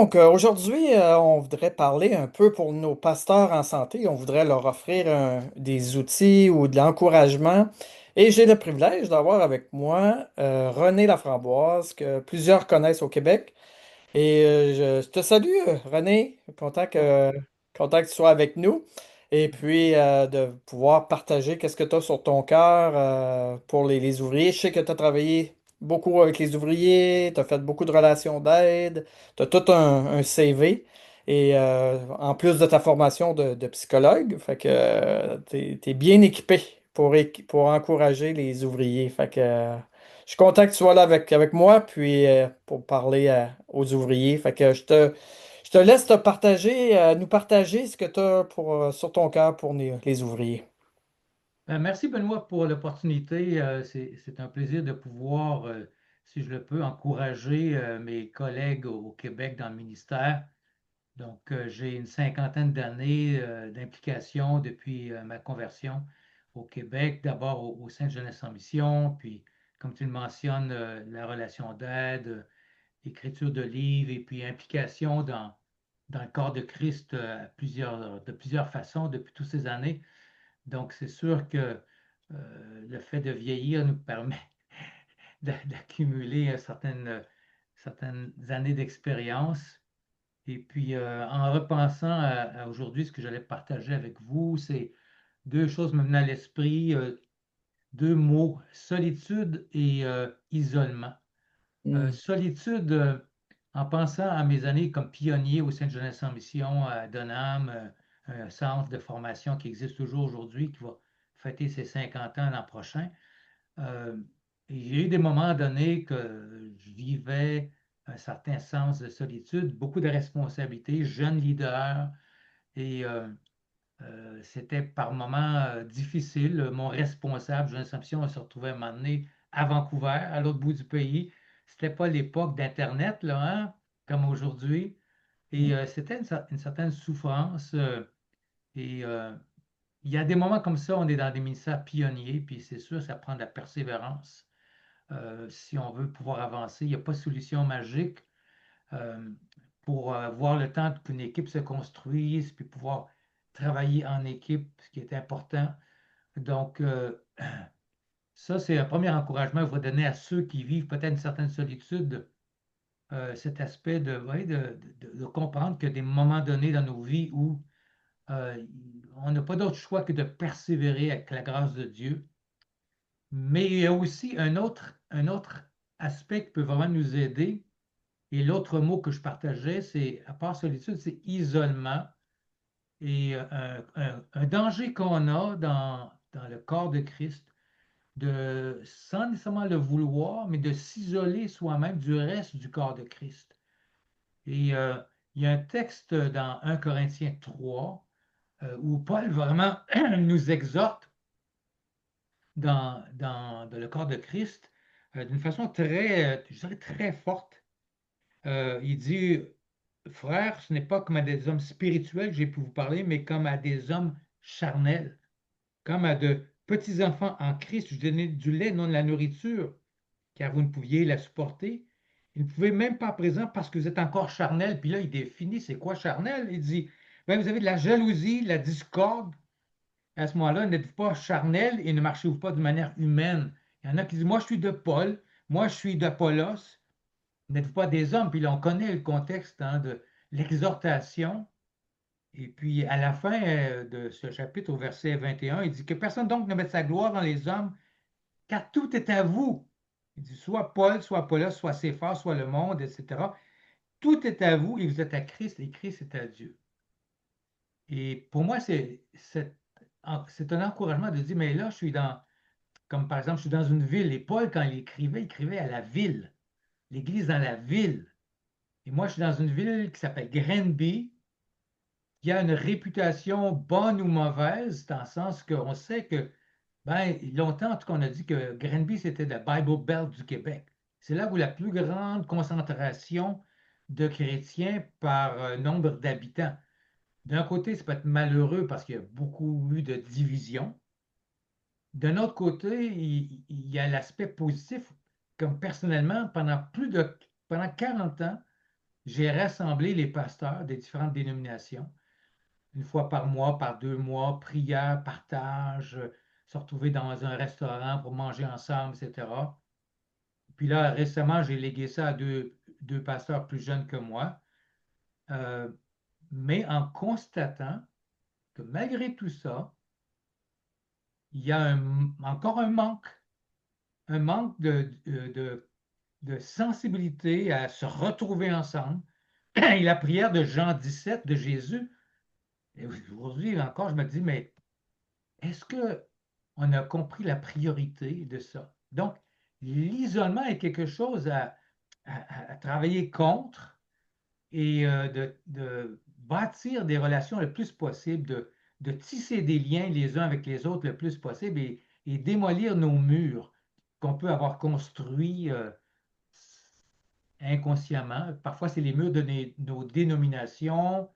Donc, aujourd'hui, on voudrait parler un peu pour nos pasteurs en santé. On voudrait leur offrir des outils ou de l'encouragement. Et j'ai le privilège d'avoir avec moi René Laframboise, que plusieurs connaissent au Québec. Et je te salue, René. Content que tu sois avec nous. Et puis, de pouvoir partager qu'est-ce que tu as sur ton cœur pour les ouvriers. Je sais que tu as travaillé beaucoup avec les ouvriers, tu as fait beaucoup de relations d'aide, tu as tout un CV. Et en plus de ta formation de psychologue, fait que tu es bien équipé pour encourager les ouvriers. Fait que je suis content que tu sois là avec moi, puis pour parler aux ouvriers. Fait que je te laisse nous partager ce que tu as sur ton cœur pour les ouvriers. Merci Benoît pour l'opportunité. C'est un plaisir de pouvoir, si je le peux, encourager mes collègues au Québec dans le ministère. Donc, j'ai une cinquantaine d'années d'implication depuis ma conversion au Québec, d'abord au sein de Jeunesse en Mission, puis, comme tu le mentionnes, la relation d'aide, écriture de livres et puis implication dans le corps de Christ de plusieurs façons depuis toutes ces années. Donc, c'est sûr que le fait de vieillir nous permet d'accumuler certaines années d'expérience. Et puis, en repensant à aujourd'hui, ce que j'allais partager avec vous, c'est deux choses me venaient à l'esprit, deux mots, solitude et isolement. Hmm. Solitude, en pensant à mes années comme pionnier au sein de Jeunesse en Mission à Donham, un centre de formation qui existe toujours aujourd'hui, qui va fêter ses 50 ans l'an prochain. Euh, et j'ai eu des moments donnés que je vivais un certain sens de solitude, beaucoup de responsabilités, jeune leader, et c'était par moments difficile. Mon responsable, j'ai l'impression, se retrouvait à un moment donné à Vancouver, à l'autre bout du pays. C'était pas l'époque d'Internet, là, hein, comme aujourd'hui. Et c'était une certaine souffrance. Et il y a des moments comme ça, on est dans des ministères pionniers, puis c'est sûr, ça prend de la persévérance. Si on veut pouvoir avancer, il n'y a pas de solution magique euh, pour voir le temps qu'une équipe se construise, puis pouvoir travailler en équipe, ce qui est important. Donc, ça, c'est un premier encouragement que je vais donner à ceux qui vivent peut-être une certaine solitude, cet aspect ouais, de comprendre que des moments donnés dans nos vies où euh, on n'a pas d'autre choix que de persévérer avec la grâce de Dieu. Mais il y a aussi un autre aspect qui peut vraiment nous aider. Et l'autre mot que je partageais, c'est, à part solitude, c'est isolement. Et un danger qu'on a dans le corps de Christ, sans nécessairement le vouloir, mais de s'isoler soi-même du reste du corps de Christ. Et il y a un texte dans 1 Corinthiens 3 où Paul vraiment nous exhorte dans le corps de Christ d'une façon très, je dirais, très forte. Il dit, frère, ce n'est pas comme à des hommes spirituels que j'ai pu vous parler, mais comme à des hommes charnels, comme à de petits enfants en Christ. Je donnais du lait, non de la nourriture, car vous ne pouviez la supporter. Il ne pouvait même pas présent parce que vous êtes encore charnel. Puis là, il définit c'est quoi charnel. Il dit, ben, vous avez de la jalousie, de la discorde. À ce moment-là, n'êtes-vous pas charnel et ne marchez-vous pas de manière humaine? Il y en a qui disent, moi, je suis de Paul, moi, je suis d'Apollos. N'êtes-vous pas des hommes? Puis là, on connaît le contexte hein, de l'exhortation. Et puis, à la fin de ce chapitre, au verset 21, il dit que personne donc ne mette sa gloire dans les hommes, car tout est à vous. Il dit soit Paul, soit Apollos, soit Céphas, soit le monde, etc. Tout est à vous et vous êtes à Christ et Christ est à Dieu. Et pour moi, c'est un encouragement de dire, mais là, je suis comme par exemple, je suis dans une ville et Paul, quand il écrivait à la ville, l'église dans la ville. Et moi, je suis dans une ville qui s'appelle Granby, qui a une réputation bonne ou mauvaise, dans le sens qu'on sait que, ben, longtemps, en tout cas, on a dit que Granby, c'était la Bible Belt du Québec. C'est là où la plus grande concentration de chrétiens par nombre d'habitants. D'un côté, ça peut être malheureux parce qu'il y a beaucoup eu de divisions. D'un autre côté, il y a l'aspect positif, comme personnellement, pendant 40 ans, j'ai rassemblé les pasteurs des différentes dénominations, une fois par mois, par 2 mois, prière, partage, se retrouver dans un restaurant pour manger ensemble, etc. Puis là, récemment, j'ai légué ça à deux pasteurs plus jeunes que moi, euh, mais en constatant que malgré tout ça, il y a encore un manque de sensibilité à se retrouver ensemble. Et la prière de Jean 17 de Jésus, et aujourd'hui encore, je me dis, mais est-ce que on a compris la priorité de ça? Donc, l'isolement est quelque chose à travailler contre et de bâtir des relations le plus possible, de tisser des liens les uns avec les autres le plus possible et démolir nos murs qu'on peut avoir construits inconsciemment. Parfois, c'est les murs de nos dénominations,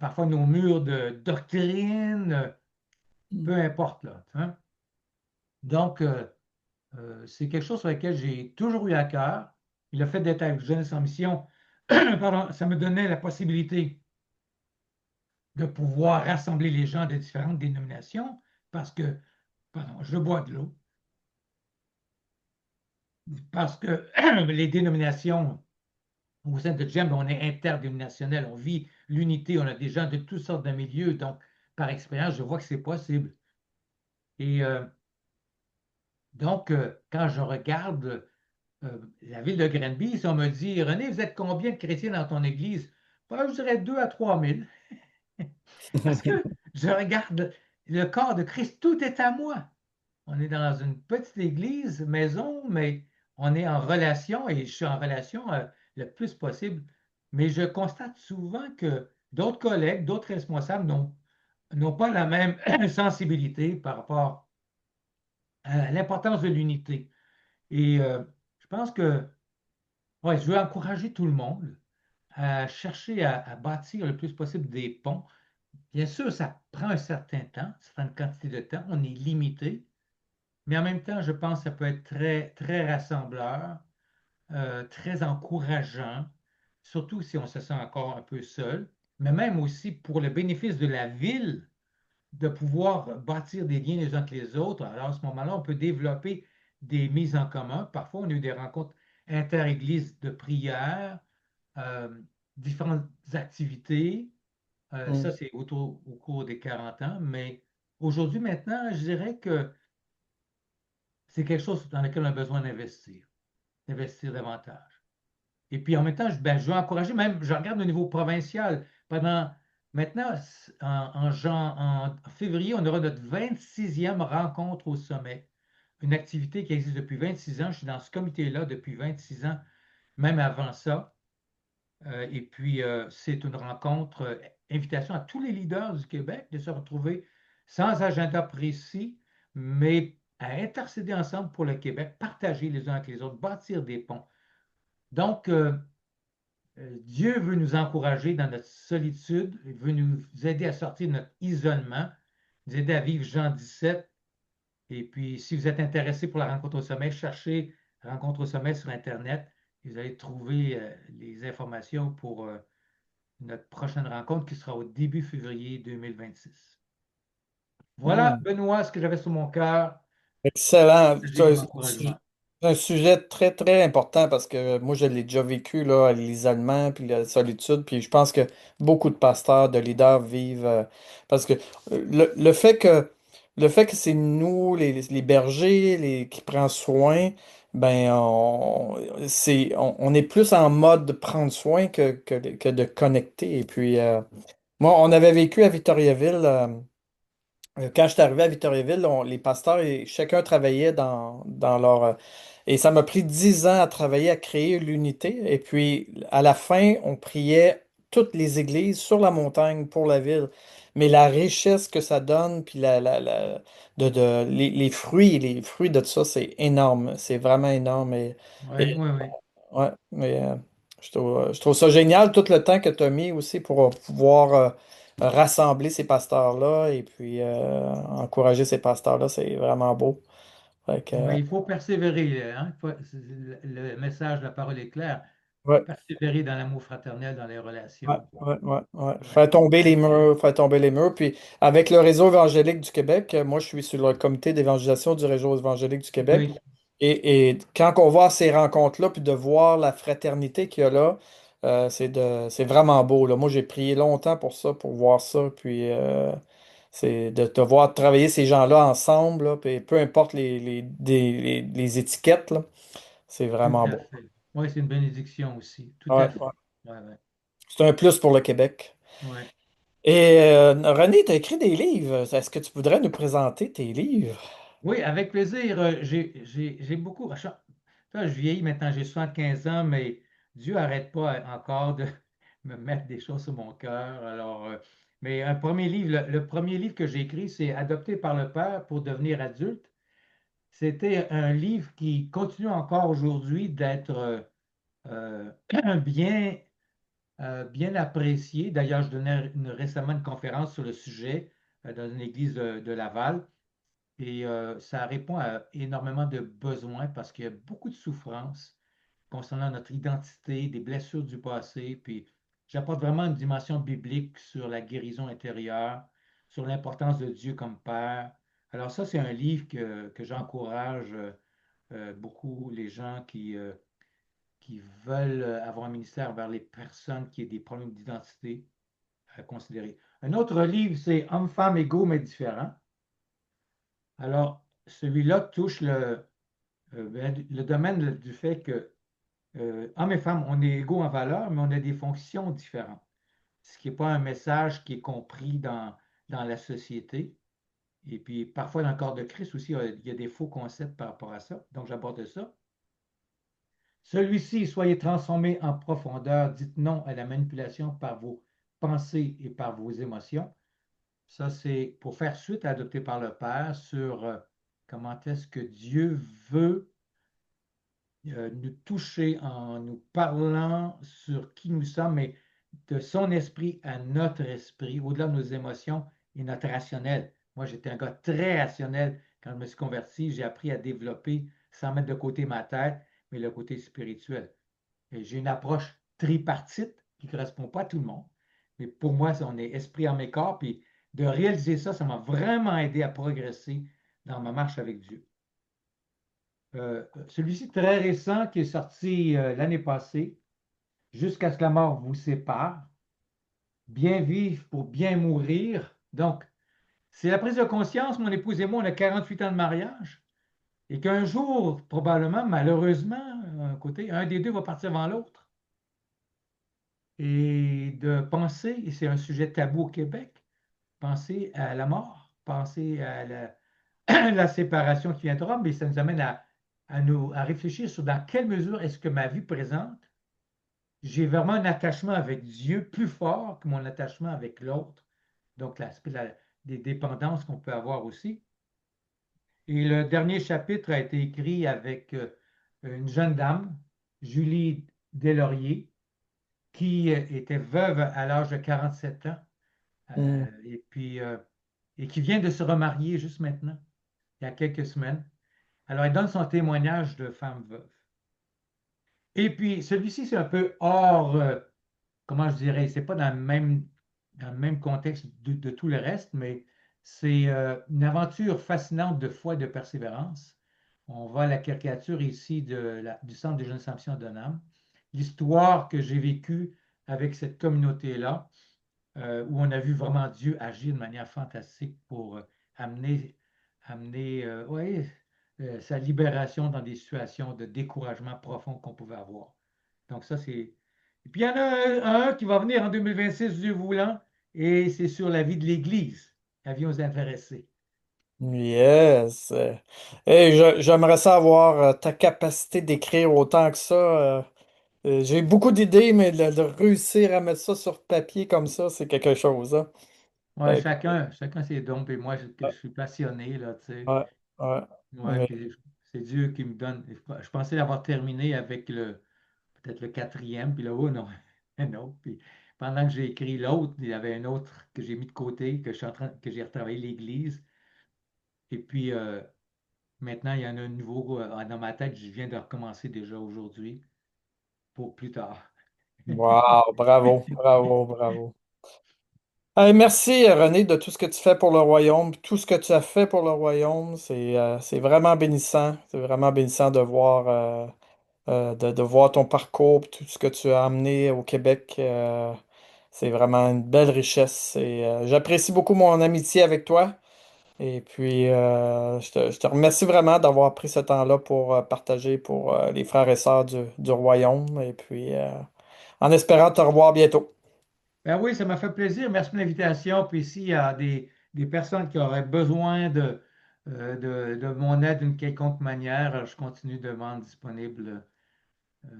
parfois nos murs de doctrine, peu importe là, hein. Donc, c'est quelque chose sur lequel j'ai toujours eu à cœur. Et le fait d'être avec Jeunesse en mission, pardon, ça me donnait la possibilité de pouvoir rassembler les gens de différentes dénominations parce que, pardon, je bois de l'eau, parce que les dénominations au sein de GEM, on est interdénominationnel, on vit l'unité, on a des gens de toutes sortes de milieux, donc par expérience, je vois que c'est possible. Et donc, quand je regarde la ville de Granby, si on me dit, René, vous êtes combien de chrétiens dans ton église? Ben, je dirais 2 à 3 000. Parce que je regarde le corps de Christ, tout est à moi. On est dans une petite église, maison, mais on est en relation et je suis en relation le plus possible. Mais je constate souvent que d'autres collègues, d'autres responsables n'ont pas la même sensibilité par rapport à l'importance de l'unité. Et je pense que ouais, je veux encourager tout le monde à chercher à bâtir le plus possible des ponts. Bien sûr, ça prend un certain temps, une certaine quantité de temps, on est limité, mais en même temps, je pense que ça peut être très, très rassembleur, très encourageant, surtout si on se sent encore un peu seul, mais même aussi pour le bénéfice de la ville, de pouvoir bâtir des liens les uns avec les autres. Alors à ce moment-là, on peut développer des mises en commun. Parfois, on a eu des rencontres inter-églises de prière, euh, différentes activités. Ça, Mm. c'est au cours des 40 ans, mais aujourd'hui, maintenant, je dirais que c'est quelque chose dans lequel on a besoin d'investir davantage. Et puis en même temps, je veux encourager, même, je regarde au niveau provincial. Maintenant, en février, on aura notre 26e rencontre au sommet, une activité qui existe depuis 26 ans. Je suis dans ce comité-là depuis 26 ans, même avant ça. Et puis, c'est une rencontre, invitation à tous les leaders du Québec de se retrouver sans agenda précis, mais à intercéder ensemble pour le Québec, partager les uns avec les autres, bâtir des ponts. Donc, Dieu veut nous encourager dans notre solitude, il veut nous aider à sortir de notre isolement, nous aider à vivre Jean 17. Et puis, si vous êtes intéressé pour la rencontre au sommet, cherchez rencontre au sommet sur Internet et vous allez trouver les informations pour notre prochaine rencontre qui sera au début février 2026. Voilà, Mm. Benoît, ce que j'avais sur mon cœur, Excellent. partager C'est des encouragements. un sujet très, très important parce que moi, je l'ai déjà vécu, là, l'isolement puis la solitude. Puis je pense que beaucoup de pasteurs, de leaders vivent. Parce que le fait que c'est nous, les bergers, qui prend soin, ben, on est plus en mode de prendre soin que de connecter. Et puis, moi, on avait vécu à Victoriaville. Quand je suis arrivé à Victoriaville, les pasteurs, chacun travaillait dans leur... et ça m'a pris 10 ans à travailler, à créer l'unité. Et puis, à la fin, on priait toutes les églises sur la montagne pour la ville. Mais la richesse que ça donne, puis les fruits de ça, c'est énorme. C'est vraiment énorme. Oui, Et, oui, oui. ouais, mais je trouve ça génial, tout le temps que tu as mis aussi pour pouvoir rassembler ces pasteurs-là et puis encourager ces pasteurs-là, c'est vraiment beau. Fait que, Mais il faut persévérer, hein. Le message, la parole est claire. Ouais. persévérer dans l'amour fraternel, dans les Ouais, relations. ouais, ouais, ouais. Ouais. Faire tomber les murs, faire tomber les murs. Puis avec le réseau évangélique du Québec, moi je suis sur le comité d'évangélisation du réseau évangélique du Québec. Oui, Et quand on va à ces rencontres-là, puis de voir la fraternité qu'il y a là, c'est vraiment beau, là. Moi j'ai prié longtemps pour ça, pour voir ça. Puis c'est de voir travailler ces gens-là ensemble, là, puis peu importe les étiquettes, là, c'est tout vraiment à beau. fait. Oui, c'est une bénédiction aussi. Tout Ouais, à fait. ouais. Ouais, ouais. C'est un plus pour le Québec. Ouais. Et René, tu as écrit des livres. Est-ce que tu voudrais nous présenter tes livres? Oui, avec plaisir. J'ai beaucoup. Je vieillis maintenant, j'ai 75 ans, mais Dieu n'arrête pas encore de me mettre des choses sur mon cœur. Alors, mais un premier livre, le premier livre que j'ai écrit, c'est Adopté par le Père pour devenir adulte. C'était un livre qui continue encore aujourd'hui d'être bien, bien apprécié. D'ailleurs, je donnais récemment une conférence sur le sujet dans une église de Laval. Et ça répond à énormément de besoins parce qu'il y a beaucoup de souffrances concernant notre identité, des blessures du passé. Puis j'apporte vraiment une dimension biblique sur la guérison intérieure, sur l'importance de Dieu comme Père. Alors ça, c'est un livre que j'encourage beaucoup les gens qui veulent avoir un ministère vers les personnes qui ont des problèmes d'identité à considérer. Un autre livre, c'est Hommes, femmes égaux mais différents. Alors, celui-là touche le domaine du fait que hommes et femmes, on est égaux en valeur, mais on a des fonctions différentes. Ce qui n'est pas un message qui est compris dans la société. Et puis, parfois, dans le corps de Christ aussi, il y a des faux concepts par rapport à ça. Donc, j'aborde ça. Celui-ci, soyez transformés en profondeur. Dites non à la manipulation par vos pensées et par vos émotions. Ça, c'est pour faire suite à Adopté par le Père sur comment est-ce que Dieu veut nous toucher en nous parlant sur qui nous sommes, mais de son esprit à notre esprit, au-delà de nos émotions et notre rationnel. Moi, j'étais un gars très rationnel quand je me suis converti. J'ai appris à développer, sans mettre de côté ma tête, mais le côté spirituel. Et j'ai une approche tripartite qui ne correspond pas à tout le monde. Mais pour moi, on est esprit, âme et corps. Puis de réaliser ça, ça m'a vraiment aidé à progresser dans ma marche avec Dieu. Celui-ci très récent qui est sorti l'année passée, Jusqu'à ce que la mort vous sépare, bien vivre pour bien mourir. Donc, c'est la prise de conscience, mon épouse et moi, on a 48 ans de mariage, et qu'un jour, probablement, malheureusement, un des deux va partir avant l'autre. Et de penser, et c'est un sujet tabou au Québec, penser à la mort, penser à la séparation qui viendra, mais ça nous amène à réfléchir sur dans quelle mesure est-ce que ma vie présente j'ai vraiment un attachement avec Dieu plus fort que mon attachement avec l'autre. Donc, l'aspect des dépendances qu'on peut avoir aussi. Et le dernier chapitre a été écrit avec une jeune dame, Julie Deslauriers, qui était veuve à l'âge de 47 ans Hmm. et puis et qui vient de se remarier juste maintenant, il y a quelques semaines. Alors, elle donne son témoignage de femme veuve. Et puis, celui-ci, c'est un peu hors comment je dirais, c'est pas dans le même contexte de tout le reste, mais c'est une aventure fascinante de foi et de persévérance. On voit la caricature ici du Centre de jeunes Samson Donham. L'histoire que j'ai vécue avec cette communauté-là, où on a vu vraiment Dieu agir de manière fantastique pour amener, ouais, sa libération dans des situations de découragement profond qu'on pouvait avoir. Donc ça, c'est... Et puis il y en a un qui va venir en 2026, Dieu voulant, et c'est sur la vie de l'Église. Avions intéressés. Yes. Et j'aimerais savoir ta capacité d'écrire autant que ça. J'ai beaucoup d'idées, mais de réussir à mettre ça sur papier comme ça, c'est quelque chose, hein. Ouais, Fait que, chacun ses dons, puis moi, je suis passionné, là, tu sais. ouais, ouais. Ouais, Mais, puis c'est Dieu qui me donne. Je pensais l'avoir terminé avec peut-être le quatrième, puis là, oh non, un autre. Puis pendant que j'ai écrit l'autre, il y avait un autre que j'ai mis de côté, que j'ai retravaillé l'Église. Et puis maintenant, il y en a un nouveau dans ma tête, je viens de recommencer déjà aujourd'hui. pour plus tard. Wow, bravo, bravo, bravo. Merci René de tout ce que tu fais pour le royaume, tout ce que tu as fait pour le royaume, c'est vraiment bénissant. C'est vraiment bénissant de voir, de voir ton parcours, tout ce que tu as amené au Québec. C'est vraiment une belle richesse et j'apprécie beaucoup mon amitié avec toi. Et puis, je te remercie vraiment d'avoir pris ce temps-là pour partager pour les frères et sœurs du royaume. Et puis, en espérant te revoir bientôt. Ben oui, ça m'a fait plaisir. Merci pour l'invitation. Puis s'il y a des personnes qui auraient besoin de mon aide d'une quelconque manière, je continue de me rendre disponible euh,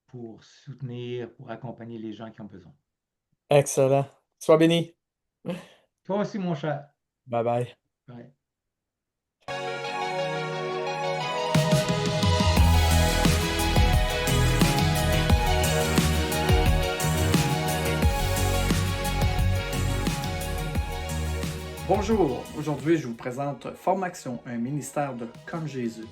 pour soutenir, pour accompagner les gens qui ont besoin. Excellent. Sois béni. Toi aussi, mon cher. Bye bye. Bye. Bonjour, aujourd'hui je vous présente Formation, un ministère de Comme Jésus.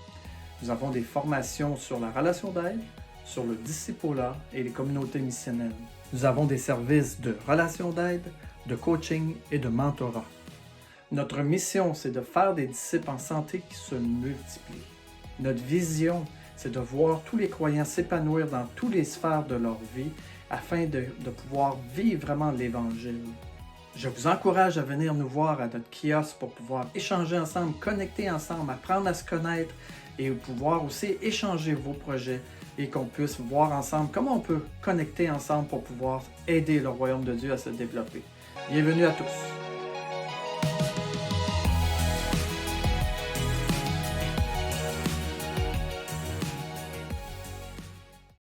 Nous avons des formations sur la relation d'aide, sur le discipulat et les communautés missionnelles. Nous avons des services de relation d'aide, de coaching et de mentorat. Notre mission, c'est de faire des disciples en santé qui se multiplient. Notre vision, c'est de voir tous les croyants s'épanouir dans toutes les sphères de leur vie afin de pouvoir vivre vraiment l'Évangile. Je vous encourage à venir nous voir à notre kiosque pour pouvoir échanger ensemble, connecter ensemble, apprendre à se connaître et pouvoir aussi échanger vos projets et qu'on puisse voir ensemble comment on peut connecter ensemble pour pouvoir aider le royaume de Dieu à se développer. Bienvenue à tous.